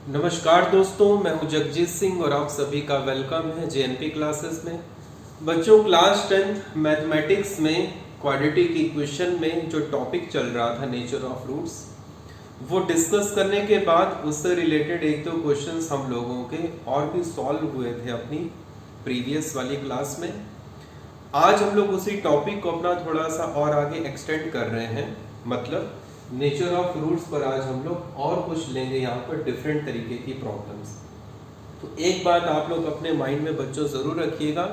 नमस्कार दोस्तों, मैं हूं जगजीत सिंह और आप सभी का वेलकम है जेएनपी क्लासेस में। बच्चों, क्लास 10th मैथमेटिक्स में क्वाड्रेटिक इक्वेशन में जो टॉपिक चल रहा था नेचर ऑफ रूट्स, वो डिस्कस करने के बाद उससे रिलेटेड एक दो क्वेश्चंस हम लोगों के और भी सॉल्व हुए थे अपनी प्रीवियस वाली क्लास में। आज हम लोग उसी टॉपिक को अपना थोड़ा सा और आगे एक्सटेंड कर रहे हैं, मतलब नेचर ऑफ रूट्स पर आज हम लोग और कुछ लेंगे यहाँ पर डिफरेंट तरीके की प्रॉब्लम्स। तो एक बात आप लोग अपने माइंड में बच्चों जरूर रखिएगा,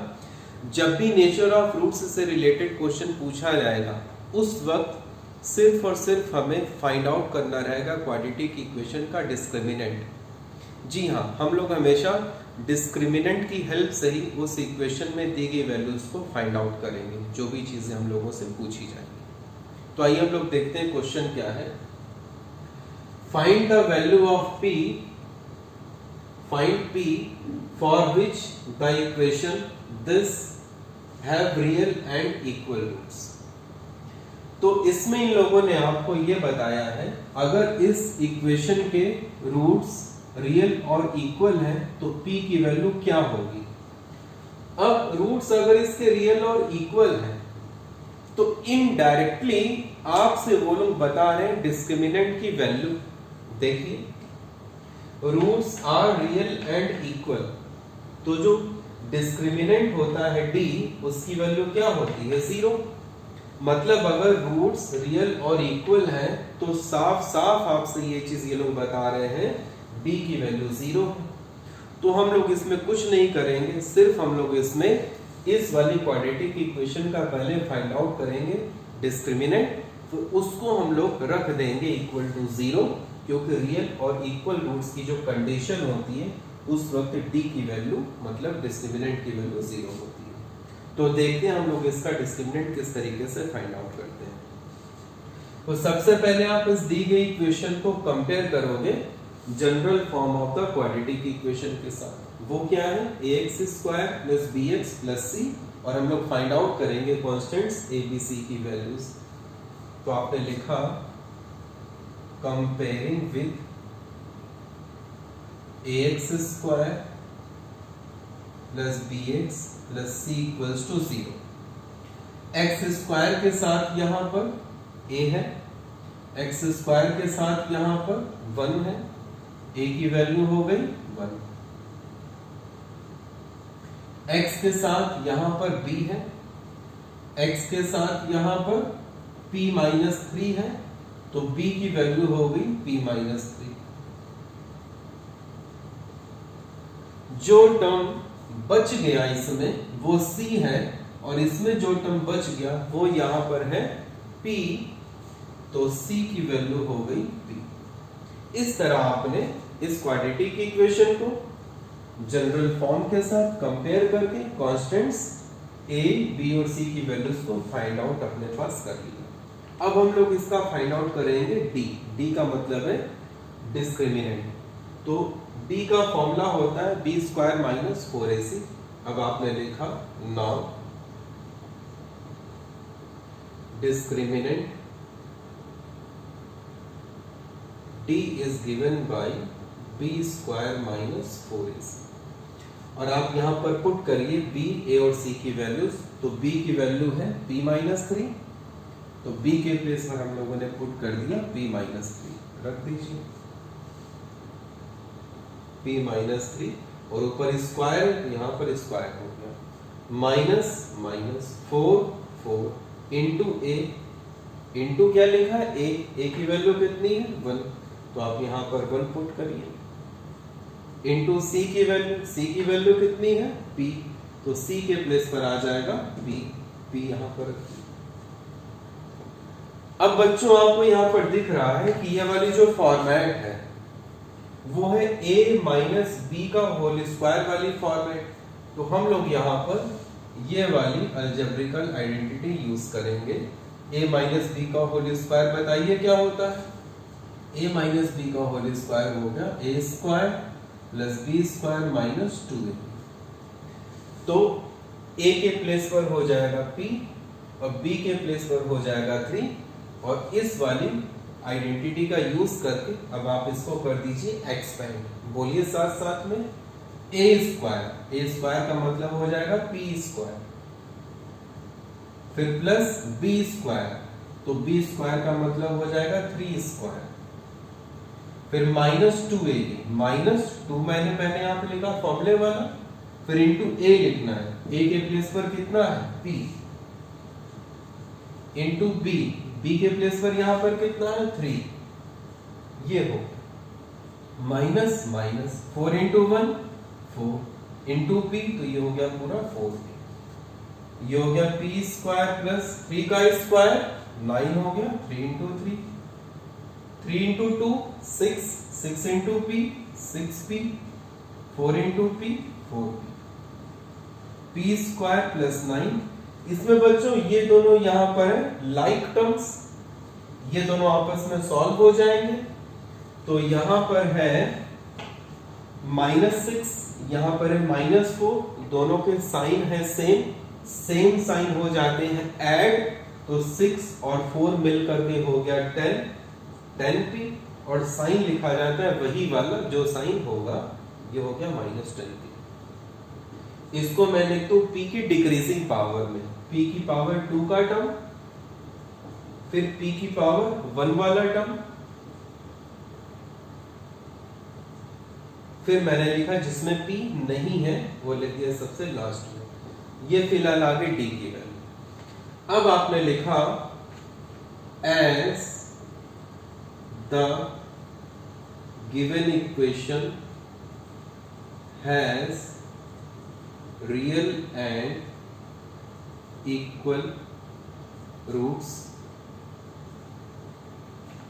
जब भी नेचर ऑफ रूट्स से रिलेटेड क्वेश्चन पूछा जाएगा उस वक्त सिर्फ और सिर्फ हमें फाइंड आउट करना रहेगा क्वाड्रेटिक इक्वेशन का डिस्क्रिमिनेंट। जी हाँ, हम लोग हमेशा डिस्क्रिमिनेंट की हेल्प से ही उस इक्वेशन में दी गई वैल्यूज को फाइंड आउट करेंगे, जो भी चीजें हम लोगों से पूछी जाएंगी। तो आइए हम लोग देखते हैं क्वेश्चन क्या है। Find the value of p, find p for which the equation this have real and equal roots. तो इसमें इन लोगों ने आपको यह बताया है, अगर इस इक्वेशन के रूट्स रियल और इक्वल है तो p की वैल्यू क्या होगी। अब रूट्स अगर इसके रियल और इक्वल है तो इनडायरेक्टली आपसे वो लोग बता रहे हैं डिस्क्रिमिनेंट की वैल्यू। देखिए, roots are real and equal, तो जो डिस्क्रिमिनेंट होता है d, उसकी वैल्यू क्या होती है? 0। मतलब अगर रूट्स रियल और इक्वल है तो साफ साफ आपसे ये चीज ये लोग बता रहे हैं d की वैल्यू 0 है। तो हम लोग इसमें कुछ नहीं करेंगे, सिर्फ हम लोग इसमें इस वाली क्वाड्रेटिक इक्वेशन का पहले फाइंड आउट करेंगे डिस्क्रिमिनेंट, तो उसको हम लोग रख देंगे इक्वल टू 0, क्योंकि रियल और इक्वल रूट्स की जो कंडीशन होती है उस वक्त d की वैल्यू मतलब डिस्क्रिमिनेंट की वैल्यू 0 होती है। तो देखते हैं हम लोग इसका डिस्क्रिमिनेंट किस तरीके से फाइंड आउट करते हैं। तो सबसे पहले आप इस दी गई इक्वेशन को कंपेयर करोगे general form of the quadratic equation के साथ। वो क्या है? ax square plus bx plus c, और हम लोग फाइंड आउट करेंगे कांस्टेंट्स a b c की वैल्यूज। तो आपने लिखा comparing with ax square plus bx plus c equals to 0। x square के साथ यहां पर a है, x स्क्वायर के साथ यहां पर 1 है, a की वैल्यू हो गई 1। x के साथ यहां पर b है, x के साथ यहां पर p माइनस 3 है, तो b की वैल्यू हो गई p माइनस 3। जो टर्म बच गया इसमें वो c है, और इसमें जो टर्म बच गया वो यहां पर है p, तो c की वैल्यू हो गई p। इस तरह आपने इस क्वाड्रेटिक इक्वेशन को जनरल फॉर्म के साथ कंपेयर करके कांस्टेंट्स a, b और c की वैल्यूज को फाइंड आउट अपने पास कर लिया। अब हम लोग इसका फाइंड आउट करेंगे d। d का मतलब है डिस्क्रिमिनेंट। तो d का फॉर्मूला होता है b स्क्वायर माइनस 4ac। अब आपने लिखा now discriminant d is given by b square minus 4ac, और आप यहां पर पुट करिए b, a और c की वैल्यूज। तो b की वैल्यू है p माइनस 3, तो b के प्लेस पर हम लोगों ने पुट कर दिया p माइनस 3, रख दीजिए p माइनस 3, और ऊपर स्क्वायर, यहां पर स्क्वायर हो गया minus minus 4 into a, into क्या लिखा है a की वैल्यू कितनी है 1, तो आप यहां पर 1 पुट करिए, इंटू c की वैल्यू कितनी है p, तो c के प्लेस पर आ जाएगा p यहां पर। अब बच्चों आपको यहां पर दिख रहा है कि यह वाली जो फॉर्मेट है वो है a माइनस बी का होल स्क्वायर वाली फॉर्मेट। तो हम लोग यहां पर ये वाली अलजेब्रिकल आइडेंटिटी यूज करेंगे। a माइनस बी का होल स्क्वायर बताइए क्या होता है? a माइनस बी का होल स्क्वायर हो गया a square plus B square minus 2a। तो a के प्लेस पर हो जाएगा p और b के प्लेस पर हो जाएगा 3, और इस वाली आइडेंटिटी का यूज करके अब आप इसको कर दीजिए एक्सपेंड। बोलिए साथ साथ में ए स्क्वायर। ए स्क्वायर का मतलब हो जाएगा पी स्क्वायर, फिर प्लस बी स्क्वायर, तो बी स्क्वायर का मतलब हो जाएगा 3 स्क्वायर, फिर माइनस 2ab। माइनस 2 मैंने यहां पे लिखा फॉर्मूले वाला, फिर इंटू ए लिखना है। ए के प्लेस पर कितना है p, इंटू बी, बी के प्लेस पर यहां पर कितना है 3, ये हो minus minus 4 into 1 4 into P, तो ये हो गया पूरा 4p। ये हो गया पी स्क्वायर प्लस 3 का स्क्वायर 9 हो गया, 3 into 3, 3 into 2 6, 6 into P 6p, 4 into P 4p, P square plus 9। इसमें बच्चों ये दोनों यहां पर है लाइक टर्म्स, ये दोनों आपस में सॉल्व हो जाएंगे। तो यहां पर है -6, यहां पर है -4, दोनों के साइन है सेम साइन हो जाते हैं ऐड, तो 6 और 4 मिल करके हो गया 10p, और साइन लिखा जाता है वही वाला जो साइन होगा, ये हो गया -10p। इसको मैं लिखता हूं p की डिक्रीजिंग पावर में, p की पावर 2 का टर्म, फिर p की पावर 1 वाला टर्म, फिर मैंने लिखा जिसमें p नहीं है वो लिख दिया सबसे लास्ट में। ये फिलहाल आगे d की वैल्यू। अब आपने लिखा as the given equation has real and equal roots.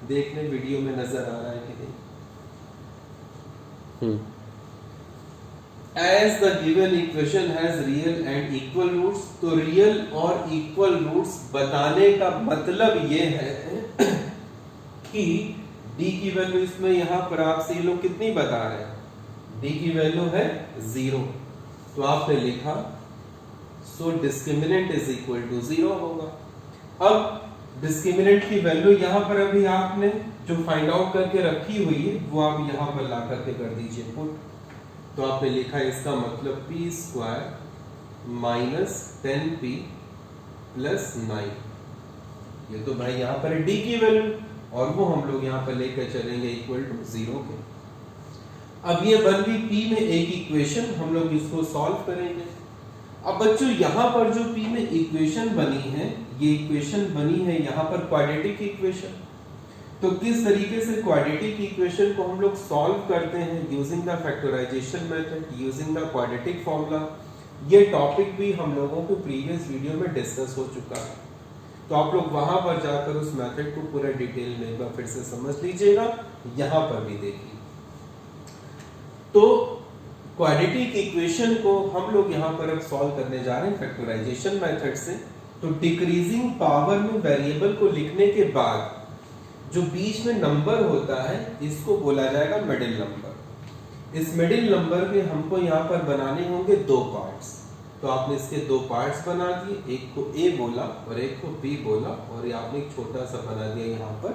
देखने वीडियो में नजर आ रहा है कि नहीं? As the given equation has real and equal roots, तो रियल और इक्वल रूट्स बताने का मतलब ये है कि d की वैल्यू इसमें यहां पर आपसे ये लोग कितनी बता रहे हैं, d की वैल्यू है 0, तो आपने लिखा सो डिस्क्रिमिनेंट इज इक्वल टू 0 होगा। अब डिस्क्रिमिनेंट की वैल्यू यहां पर अभी आपने जो फाइंड आउट करके रखी हुई है वो आप यहां पर ला करके कर दीजिए पुट। तो आपने लिखा इसका मतलब p square minus 10p plus 9, ये तो भाई यहां पर d की वैल्यू, और वो हम लोग यहां पर लेकर चलेंगे इक्वल टू 0 के। अब ये बन गई p में एक इक्वेशन, हम लोग इसको सॉल्व करेंगे। अब बच्चों यहां पर जो p में इक्वेशन बनी है, ये इक्वेशन बनी है यहां पर क्वाड्रेटिक इक्वेशन। तो किस तरीके से क्वाड्रेटिक इक्वेशन को हम लोग सॉल्व करते हैं using the factorisation method, using the quadratic formula, ये टॉपिक भी हम लोगों को प्रीवियस वीडियो में डिस्कस हो चुका है। तो आप लोग वहां पर जाकर उस मेथड को पूरा डिटेल में एक बार फिर से समझ लीजिएगा, यहां पर भी देखिए। तो क्वाड्रेटिक इक्वेशन को हम लोग यहां पर अब सॉल्व करने जा रहे हैं फैक्टराइजेशन मेथड से। तो डिक्रीजिंग पावर में वेरिएबल को लिखने के बाद जो बीच में नंबर होता है इसको बोला जाएगा मिडिल नंबर। इस मिडिल नंबर के हमको यहाँ पर बनाने होंगे 2 पार्ट्स। तो आपने इसके 2 पार्ट्स बना दिए, एक को a बोला और एक को b बोला, और ये आपने एक छोटा सा बना दिया यहाँ पर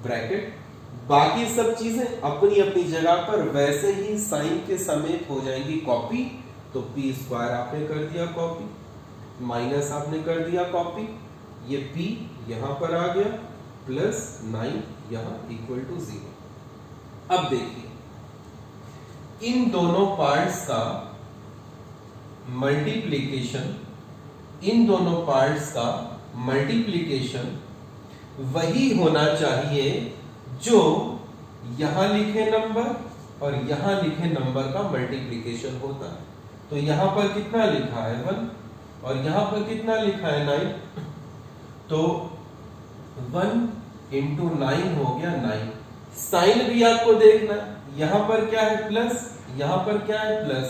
ब्रैकेट। बाकी सब चीजें अपनी अपनी जगह पर वैसे ही साइन के समेत हो जाएंगी कॉपी। तो p स्क्वायर आपने कर दिया कॉपी, माइनस आपने कर दिया कॉपी, ये p यहां पर आ गया, प्लस 9 यहां इक्वल टू 0। अब देखिए इन दोनों पार्ट्स का मल्टीप्लिकेशन, इन दोनों पार्ट्स का मल्टीप्लिकेशन वही होना चाहिए जो यहां लिखे नंबर और यहां लिखे नंबर का मल्टीप्लिकेशन होता है। तो यहां पर कितना लिखा है 1 और यहां पर कितना लिखा है 9, तो 1 इंटू 9 हो गया 9। साइन भी आपको देखना, यहां पर क्या है प्लस, यहां पर क्या है प्लस,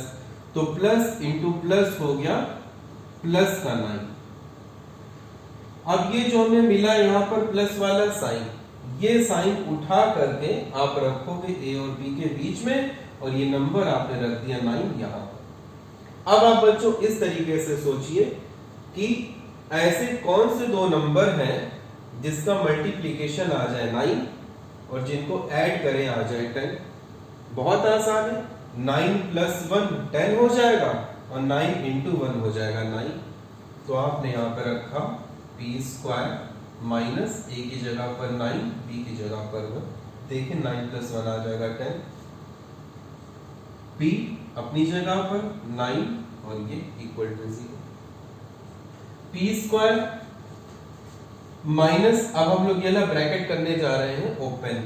तो प्लस इंटू प्लस हो गया प्लस का 9। अब ये जो हमें मिला यहां पर प्लस वाला साइन, ये साइन उठा करके आप रखोगे a और b के बीच में, और ये नंबर आपने रख दिया 9 यहां पर। अब आप बच्चों इस तरीके से सोचिए कि ऐसे कौन से 2 नंबर हैं जिसका मल्टीप्लिकेशन आ जाए 9 और जिनको ऐड करें आ जाए 10। बहुत आसान है, 9 + 1 10 हो जाएगा और 9 × 1 हो जाएगा 9। तो आपने यहाँ पर रखा p² माइनस a की जगह पर 9, b की जगह पर 1। देखिए 9 + 1 आ जाएगा 10, p अपनी जगह पर 9 और ये इक्वल टू 0। p² माइनस, अब हम लोग ये वाला ब्रैकेट करने जा रहे हैं ओपन,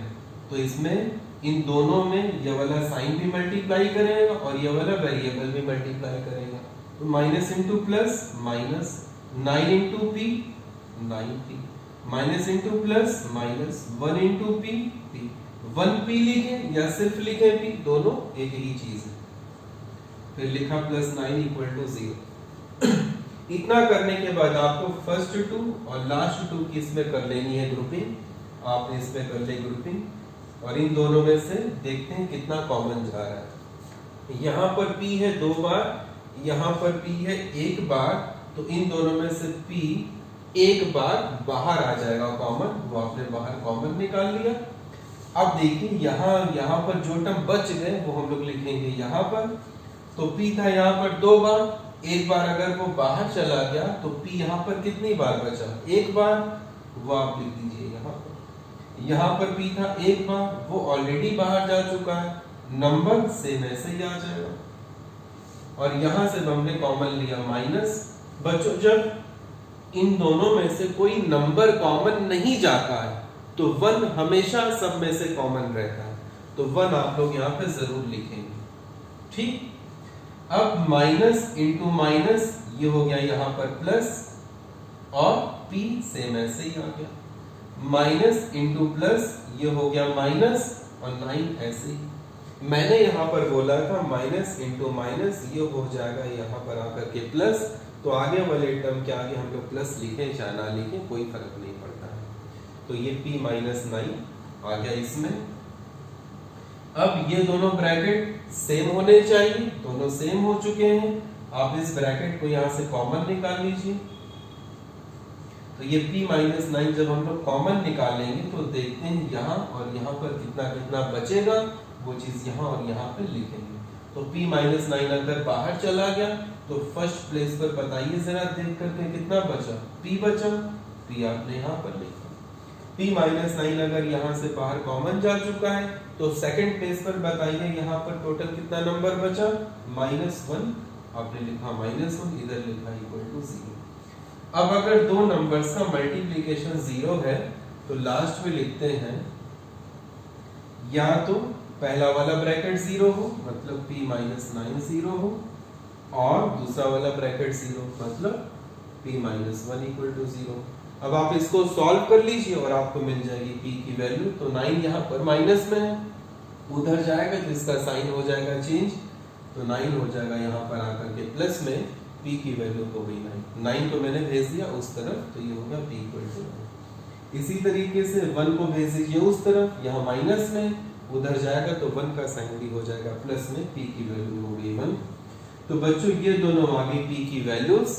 तो इसमें इन दोनों में ये वाला साइन भी मल्टीप्लाई करेगा और ये वाला वेरिएबल भी मल्टीप्लाई करेगा। तो minus into plus minus, 9 × p 9p, minus into plus minus, 1 × p p, 1p लिखे या सिर्फ लिखे p, दोनों एक ही चीज है। फिर लिखा +9 = 0। इतना करने के बाद आपको फर्स्ट 2 और लास्ट 2 की इसमें कर लेनी है ग्रुपिंग। आपने इसमें कर ली ग्रुपिंग और इन दोनों में से देखते हैं कितना कॉमन जा रहा है। यहाँ पर p है 2 बार, यहाँ पर p है 1 बार, तो इन दोनों में से p 1 बार बाहर आ जाएगा कॉमन, वो आपने बाहर कॉमन निकाल लिया। अब देखिए यहाँ पर जो टर्म बच गए वो हम लोग लिखेंगे यहाँ पर। तो p था यहाँ पर 2 बार, 1 बार अगर वो बाहर चला गया तो p यहाँ पर कितनी बार बचा, 1 बार, वो आप लिख दीजिए यहाँ पर। यहाँ पर p था 1 बार, वो ऑलरेडी बाहर जा चुका है, नंबर सेम ऐसे ही आ जाएगा। और यहाँ से हमने कॉमन लिया माइनस। बच्चों जब इन दोनों में से कोई नंबर कॉमन नहीं जाता है तो 1 हमेशा सब में से कॉमन रहता है, तो 1 आप लोग यहाँ पे जरूर लिखेंगे, ठीक। अब माइनस इंटू माइनस, ये हो गया यहाँ पर प्लस और p सेम ऐसे ही आ गया, माइनस इंटू प्लस, ये हो गया माइनस और 9 ऐसे ही। मैंने यहाँ पर बोला था माइनस इंटू माइनस, ये हो जाएगा यहाँ पर आकर के प्लस, तो आगे वाले टर्म के आगे हम लोग प्लस लिखें चाहे ना लिखें कोई फर्क नहीं पड़ता है। तो ये p - 9 आ गया इसमें। अब ये दोनों ब्रैकेट सेम होने चाहिए, दोनों सेम हो चुके हैं। आप इस ब्रैकेट को यहाँ से कॉमन निकाल लीजिए। तो ये p - 9 जब हम लोग कॉमन निकालेंगे तो देखते हैं यहाँ और यहाँ पर कितना कितना बचेगा, वो चीज यहाँ और यहाँ पे लिखेंगे। तो p - 9 अगर बाहर चला गया तो फर्स्ट प्लेस पर बताइए जरा देख करके कितना बचा, p बचा, p आपने यहाँ पर लिखा। p - 9 अगर यहाँ से बाहर कॉमन जा चुका है तो सेकंड प्लेस पर बताइए यहाँ पर टोटल कितना नंबर बचा, -1, आपने लिखा -1, इधर लिखा = 0। अब अगर दो नंबर्स का मल्टीप्लिकेशन 0 है तो लास्ट में लिखते हैं या तो पहला वाला ब्रैकेट 0 हो मतलब p - 9 0 हो, और दूसरा वाला ब्रैकेट 0 मतलब p - 1 = 0। अब आप इसको सॉल्व कर लीजिए और आपको मिल जाएगी p की वैल्यू। तो 9 यहाँ पर माइनस में है, उधर जाएगा तो इसका साइन हो जाएगा चेंज, तो 9 हो जाएगा यहाँ पर आकर के प्लस में, p की वैल्यू हो गई 9 को मैंने भेज दिया उस तरफ, तो ये होगा p = 9। इसी तरीके से 1 को भेज दीजिए उस तरफ, यहाँ माइनस में, उधर जाएगा तो 1 का साइन भी हो जाएगा प्लस में, p की वैल्यू हो गई 1। तो बच्चों ये दोनों आ गई p की values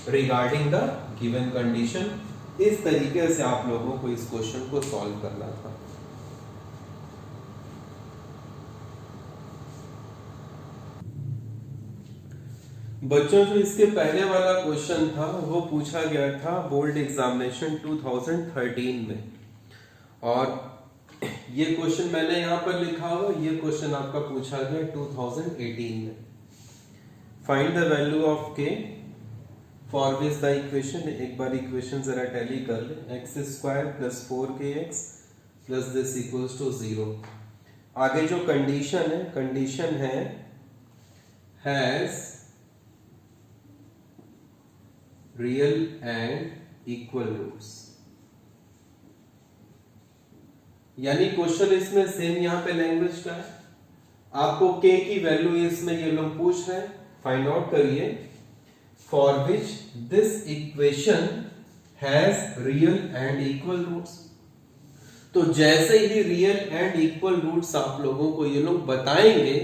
regarding the given condition. इस तरीके से आप लोगों को इस क्वेश्चन को सॉल्व करना था। बच्चों जो इसके पहले वाला क्वेश्चन था वो पूछा गया था बोर्ड एग्जामिनेशन 2013 में, और ये क्वेश्चन मैंने यहाँ पर लिखा हुआ, ये क्वेश्चन आपका पूछा गया 2018 में। Find the value of k for this the equation. एक बार इक्वेशन जरा टैली कर ले, x² + 4kx plus this equals to 0। आगे जो कंडीशन है has real and equal roots, यानी क्वेश्चन इसमें सेम यहाँ पे लैंग्वेज का है। आपको k की वैल्यू इसमें ये लोग पूछ रहे हैं, फाइंड आउट करिए for which this equation has real and equal roots. तो जैसे ही रियल एंड इक्वल रूट्स आप लोगों को ये लोग बताएंगे,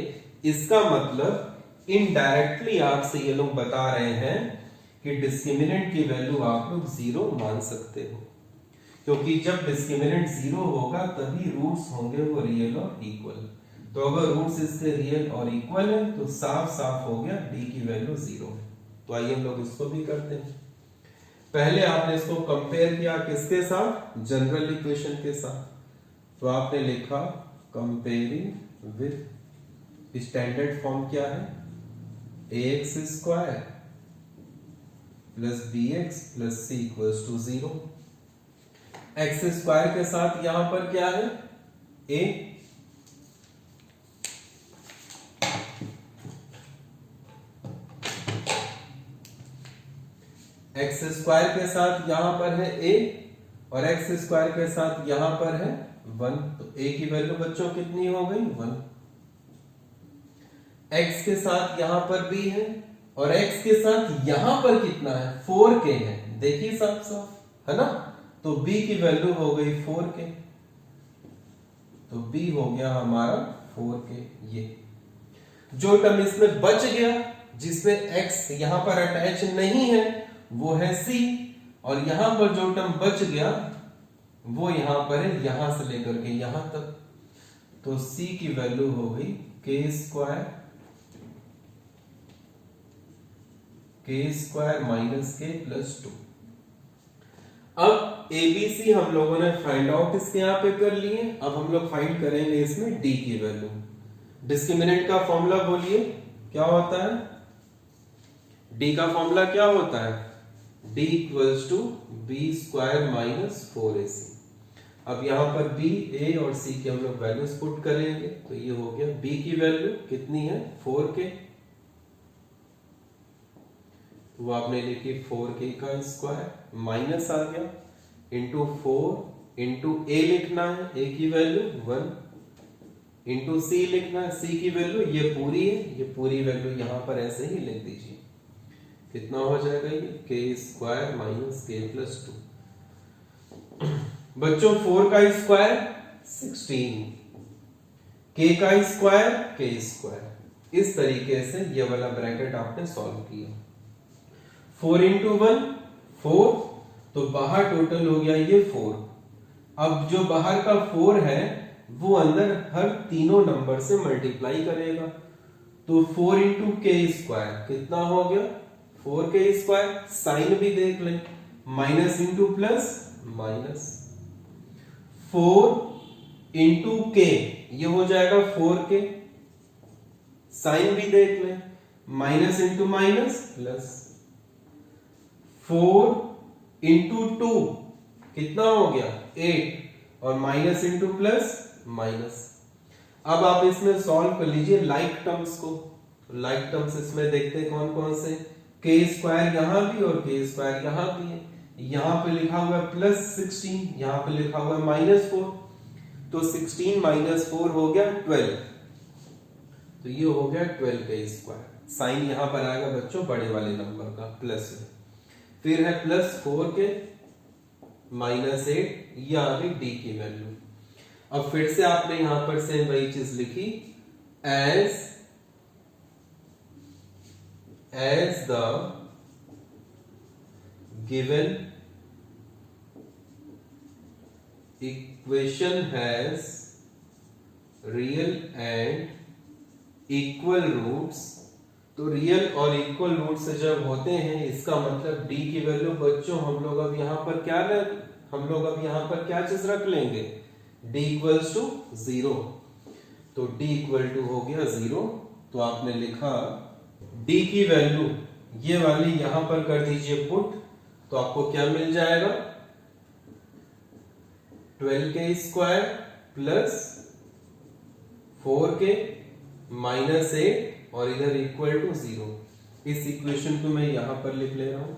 इसका मतलब इनडायरेक्टली आपसे ये लोग बता रहे हैं कि डिस्क्रिमिनेंट की वैल्यू आप लोग 0 मान सकते हो, क्योंकि जब डिस्क्रिमिनेंट 0 होगा तभी रूट्स होंगे वो रियल और इक्वल। तो अगर रूट्स इसके रियल और इक्वल है तो साफ साफ हो गया d की वैल्यू 0 है। तो आइए हम लोग इसको भी करते हैं। पहले आपने इसको कंपेयर किया किसके साथ, जनरल इक्वेशन के साथ। तो आपने लिखा कंपेयरिंग विद स्टैंडर्ड फॉर्म क्या है, ax square plus bx plus c equals to 0। X square के साथ यहां पर क्या है a, एक्स स्क्वायर के साथ यहां पर है a और एक्स स्क्वायर के साथ यहां पर है 1। तो a की वैल्यू बच्चों कितनी हो गई 1। x के साथ यहां पर b है और x के साथ यहां पर कितना है 4k है, देखिए साफ साफ है ना। तो b की वैल्यू हो गई 4k, तो b हो गया हमारा 4k। ये जो टर्म इसमें बच गया जिसमें x यहां पर अटैच नहीं है वो है c, और यहां पर जो टर्म बच गया वो यहां पर है यहां से लेकर के यहां तक। तो c की वैल्यू हो गई k square minus k plus 2। अब एबीसी हम लोगों ने फाइंड आउट इसके यहां पे कर लिए। अब हम लोग फाइंड करेंगे इसमें d की वैल्यू। डिस्क्रिमिनेंट का फॉर्मूला बोलिए क्या होता है, d का फॉर्मूला क्या होता है, d equals to B square minus 4ac। अब यहां पर b, a और c की हम लोग वैल्यूज पुट करेंगे। तो ये हो गया b की वैल्यू कितनी है 4k, वो आपने लिखी 4k का स्क्वायर माइनस आ गया इंटू 4 इंटू a लिखना है, a की वैल्यू 1 इंटू c लिखना है, c की वैल्यू ये पूरी है, ये पूरी वैल्यू यहां पर ऐसे ही लिख दीजिए। कितना हो जाएगा ये k square minus k plus 2। बच्चों 4 का स्क्वायर 16, k का स्क्वायर k स्क्वायर। इस तरीके से ये वाला ब्रैकेट आपने सॉल्व किया। 4 इंटू 1 4, तो बाहर टोटल हो गया ये 4। अब जो बाहर का 4 है वो अंदर हर तीनों नंबर से मल्टीप्लाई करेगा। तो 4 इंटू के स्क्वायर कितना हो गया 4k स्क्वायर। साइन भी देख लें, minus into plus minus, 4 into के ये हो जाएगा 4k। साइन भी देख लें, minus into minus plus, 4 into 2 कितना हो गया 8 और माइनस इंटू प्लस माइनस। अब आप इसमें सॉल्व कर लीजिए लाइक टर्म्स को। लाइक टर्म्स इसमें देखते हैं कौन कौन से, k स्क्वायर यहां भी और k स्क्वायर यहां भी है। यहां पे लिखा हुआ है प्लस 16, यहां पे लिखा हुआ है माइनस 4, तो 16 माइनस 4 हो गया 12। तो ये हो गया 12k स्क्वायर। साइन यहां पर आएगा बच्चों बड़े वाले नंबर का प्लस में। फिर है प्लस 4k माइनस 8, ये आ गई d की वैल्यू। अब फिर से आपने यहां पर सेम वही चीज लिखी, as the given equation has real and equal roots। तो रियल और इक्वल रूट से जब होते हैं इसका मतलब d की वैल्यू बच्चों हम लोग अब यहां पर क्या चीज रख लेंगे, d इक्वल्स टू 0। तो d इक्वल टू हो गया 0। तो आपने लिखा d की वैल्यू ये वाली यहां पर कर दीजिए पुट, तो आपको क्या मिल जाएगा 12k square plus 4k minus 8 और इधर इक्वल टू 0। इस इक्वेशन को मैं यहां पर लिख ले रहा हूं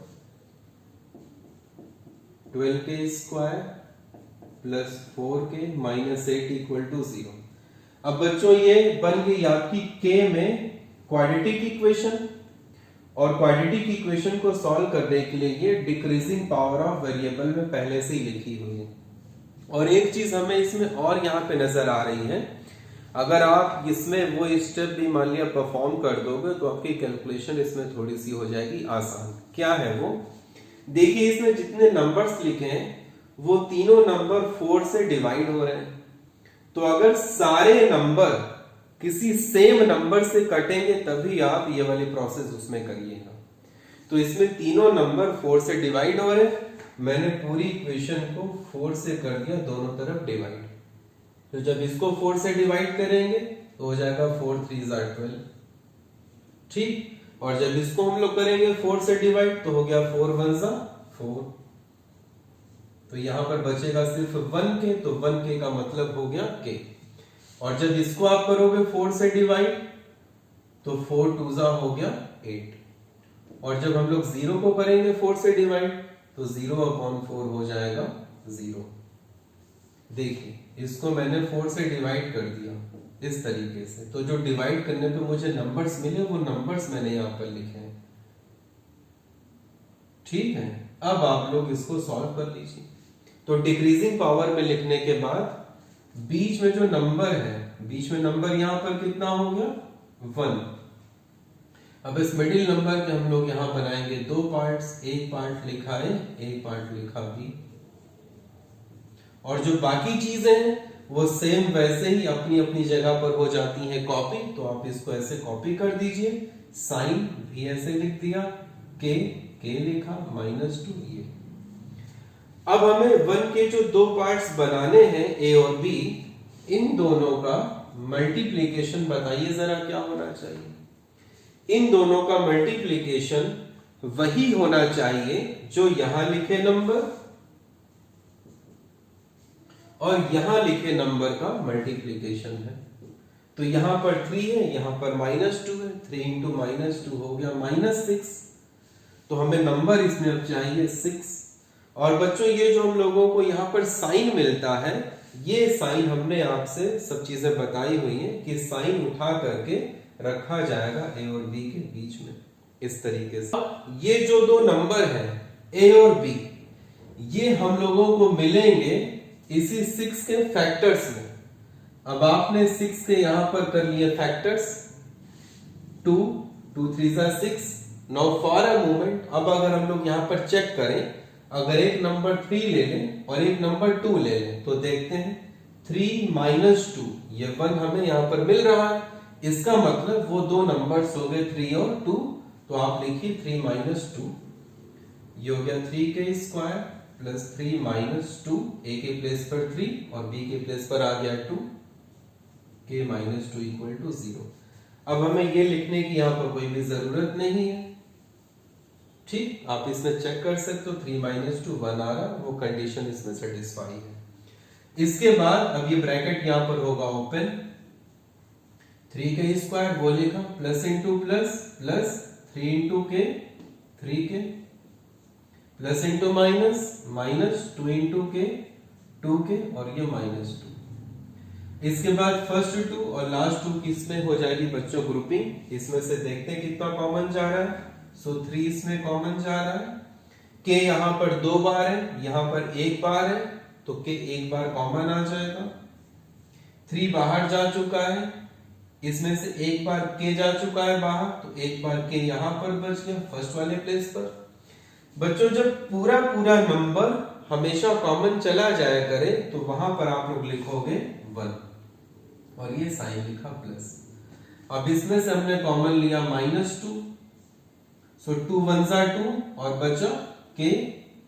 12k square plus 4k minus 8 equal to 0। अब बच्चों ये बन गई आपकी k में क्वाड्रेटिक इक्वेशन, और क्वाड्रेटिक इक्वेशन को सॉल्व करने के लिए ये डिक्रीजिंग पावर ऑफ वेरिएबल में पहले से ही लिखी हुई है। और एक चीज हमें इसमें और यहाँ पे नजर आ रही है, अगर आप इसमें वो स्टेप भी मान लिया परफॉर्म कर दोगे तो आपकी कैलकुलेशन इसमें थोड़ी सी हो जाएगी आसान। क्या है वो, देखिए इसमें जितने नंबर्स लिखे हैं वो तीनों नंबर 4 से डिवाइड हो रहे हैं। तो अगर सारे नंबर किसी सेम नंबर से कटेंगे तभी आप ये वाली प्रोसेस उसमें करिएगा। तो इसमें तीनों नंबर 4 से डिवाइड हो रहे हैं, मैंने पूरी इक्वेशन को 4 से कर दिया दोनों तरफ डिवाइड। तो जब इसको 4 से डिवाइड करेंगे तो हो जाएगा 4 3 12, ठीक। और जब इसको हम लोग करेंगे 4 से डिवाइड तो हो गया 4 1 4। तो यहां पर बचेगा सिर्फ 1k, तो 1k का मतलब हो गया k। और जब इसको आप करोगे 4 से डिवाइड तो 4 2 हो गया 8। और जब हम लोग 0 को करेंगे 4 से डिवाइड तो 0/4 हो जाएगा 0। देखिए इसको मैंने 4 से डिवाइड कर दिया इस तरीके से। तो जो डिवाइड करने पे मुझे नंबर्स मिले वो नंबर्स मैंने यहां पर लिखे हैं, ठीक है। अब आप लोग इसको सॉल्व कर लीजिए। तो डिक्रीजिंग पावर में लिखने के बाद बीच में जो नंबर है, बीच में नंबर यहां पर कितना हो गया 1। अब इस मिडिल नंबर के हम लोग यहां बनाएंगे दो पार्ट्स, एक पार्ट लिखा है, एक पार्ट लिखा भी। और जो बाकी चीजें हैं वो सेम वैसे ही अपनी अपनी जगह पर हो जाती हैं कॉपी। तो आप इसको ऐसे कॉपी कर दीजिए, साइन भी ऐसे लिख दिया, के लिखा, -2 ये। अब हमें 1 के जो दो पार्ट्स बनाने हैं ए और बी, इन दोनों का मल्टीप्लीकेशन बताइए जरा क्या होना चाहिए। इन दोनों का मल्टीप्लीकेशन वही होना चाहिए जो यहां लिखे नंबर और यहां लिखे नंबर का मल्टीप्लीकेशन है। तो यहां पर 3 है, यहां पर -2 है, 3 × -2 हो गया -6। तो हमें नंबर इसमें अब चाहिए 6। और बच्चों ये जो हम लोगों को यहां पर साइन मिलता है, ये साइन हमने आपसे सब चीजें बताई हुई हैं कि साइन उठा करके रखा जाएगा ए और बी के बीच में इस तरीके से। ये जो दो नंबर है ए और बी, ये हम लोगों को मिलेंगे इसी 6 के फैक्टर्स में। अब आपने 6 के यहां पर कर लिए factors, 2 2 3 6। Now for a moment अब अगर हम लोग यहां पर चेक करें, अगर एक नंबर 3 ले लें और एक नंबर 2 ले लें तो देखते हैं 3 - 2 ये 1 हमें यहां पर मिल रहा है। इसका मतलब वो दो नंबर्स हो गए 3 और 2। तो आप लिखिए 3 - 2, ये हो गया 3k² प्लस 3 - 2, a के प्लेस पर 3 और b के प्लेस पर आ गया 2, k - 2 = 0। अब हमें ये लिखने की यहां पर कोई भी जरूरत नहीं है, ठीक। आप इसमें चेक कर सकते हो 3 - 2 1 आ रहा, वो कंडीशन इसमें सेटिस्फाई है। इसके बाद अब ये ब्रैकेट यहां पर होगा ओपन, 3k² वो लिखा, plus into plus plus 3 × k 3k, plus into minus minus 2 × k 2k और ये -2। इसके बाद फर्स्ट 2 और लास्ट 2 किसमें हो जाएगी बच्चों ग्रुपिंग। इसमें से देखते हैं कितना कॉमन जा रहा है। सो 3 इसमें कॉमन जा रहा है, k यहां पर 2 बार है, यहां पर 1 बार है, तो k 1 बार कॉमन आ जाएगा। 3 बाहर जा चुका है, इसमें से 1 बार k जा चुका है बाहर, तो 1 बार k यहां पर बच गया फर्स्ट वाले प्लेस पर। बच्चों जब पूरा नंबर हमेशा कॉमन चला जाया करे तो वहां पर आप लोग लिखोगे 1 और ये साइन लिखा प्लस। अब इसमें से हमने कॉमन लिया -2, सो 2 1 2 और बचा k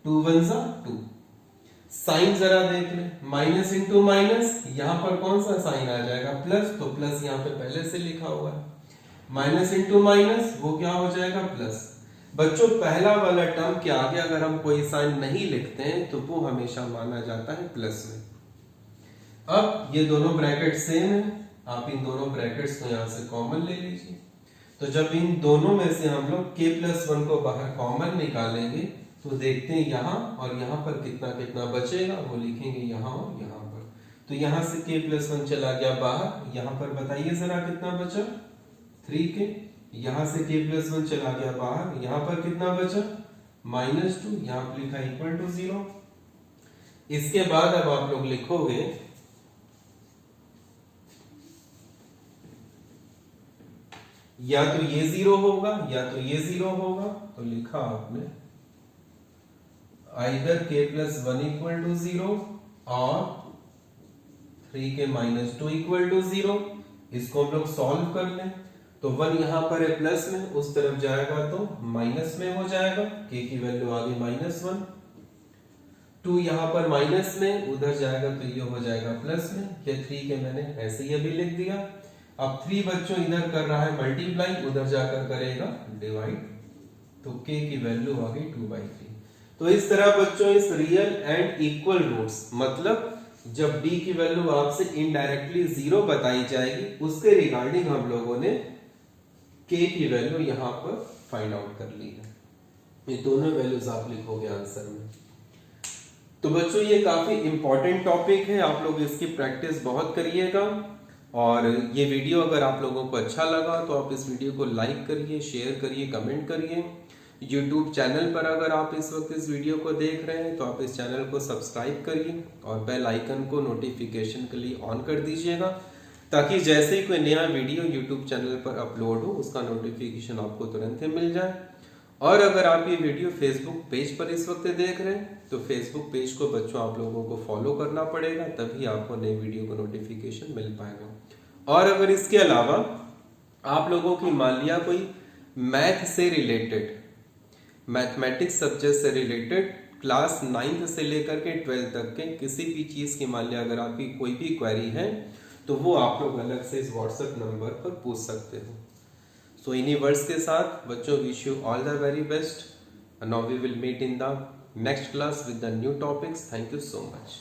2 1 2। साइन जरा देख ले, माइनस इंटू माइनस, यहां पर कौन सा साइन आ जाएगा प्लस, तो प्लस यहां पे पहले से लिखा हुआ है। माइनस इंटू माइनस वो क्या हो जाएगा प्लस। बच्चों पहला वाला टर्म के आगे अगर हम कोई साइन नहीं लिखते हैं तो वो हमेशा माना जाता है प्लस में। अब ये दोनों ब्रैकेट सेम है, आप इन दोनों ब्रैकेट्स को यहां से कॉमन ले लीजिए। तो जब इन दोनों में से हम लोग k+1 को बाहर कॉमन निकालेंगे तो देखते हैं यहां और यहां पर कितना कितना बचेगा, वो लिखेंगे यहां और यहां पर। तो यहां से k+1 चला गया बाहर, यहां पर बताइए जरा कितना बचा 3k। यहां से k+1 चला गया बाहर, यहां पर कितना बचा -2, यहां पर लिखा =0। इसके बाद अब आप लोग लिखोगे या तो ये 0 होगा या तो ये 0 होगा, तो लिखा आपने either k plus 1 equal to 0 और 3k माइनस 2 इक्वल टू 0। इसको हम लोग सॉल्व कर लें तो 1 यहां पर है प्लस में, उस तरफ जाएगा तो माइनस में हो जाएगा, k की वैल्यू आ गई -1। 2 यहां पर माइनस में, उधर जाएगा तो ये हो जाएगा प्लस में। ये 3 के मैंने ऐसे ही अभी लिख दिया। अब 3 बच्चों इधर कर रहा है मल्टीप्लाई, उधर जाकर करेगा डिवाइड, तो k की वैल्यू आ गई 2/3। तो इस तरह बच्चों इस रियल एंड इक्वल रूट्स, मतलब जब d की वैल्यू आपसे इनडायरेक्टली 0 बताई जाएगी, उसके रिगार्डिंग हम लोगों ने k की वैल्यू यहां पर फाइंड आउट कर ली है। ये दोनों वैल्यूज आप लिखोगे आंसर में। तो बच्चों ये काफी इंपॉर्टेंट टॉपिक है, आप लोग इसकी प्रैक्टिस बहुत करिएगा। और ये वीडियो अगर आप लोगों को अच्छा लगा तो आप इस वीडियो को लाइक करिए, शेयर करिए, कमेंट करिए। यूट्यूब चैनल पर अगर आप इस वक्त इस वीडियो को देख रहे हैं तो आप इस चैनल को सब्सक्राइब करिए और बेल आइकन को नोटिफिकेशन के लिए ऑन कर दीजिएगा, ताकि जैसे ही कोई नया वीडियो यूट्यूब चैनल पर अपलोड हो उसका नोटिफिकेशन आपको तुरंत ही मिल जाए। और अगर आप ये वीडियो फेसबुक पेज पर इस वक्त देख रहे हैं तो फेसबुक पेज को बच्चों आप लोगों को फॉलो करना पड़ेगा, तभी आपको नई वीडियो का नोटिफिकेशन मिल पाएगा। और अगर इसके अलावा आप लोगों की मान लिया कोई मैथ से रिलेटेड, मैथमेटिक्स सब्जेक्ट से रिलेटेड क्लास 9th से लेकर के 12th तक के किसी भी चीज की मान लिया अगर आपकी कोई भी क्वेरी है तो वो आप लोग अलग से इस व्हाट्सएप नंबर पर पूछ सकते हो। सो इन्हीं वर्ड्स के साथ बच्चों wish you all the very best. Now we will meet in the next class with the new topics. Thank you so much.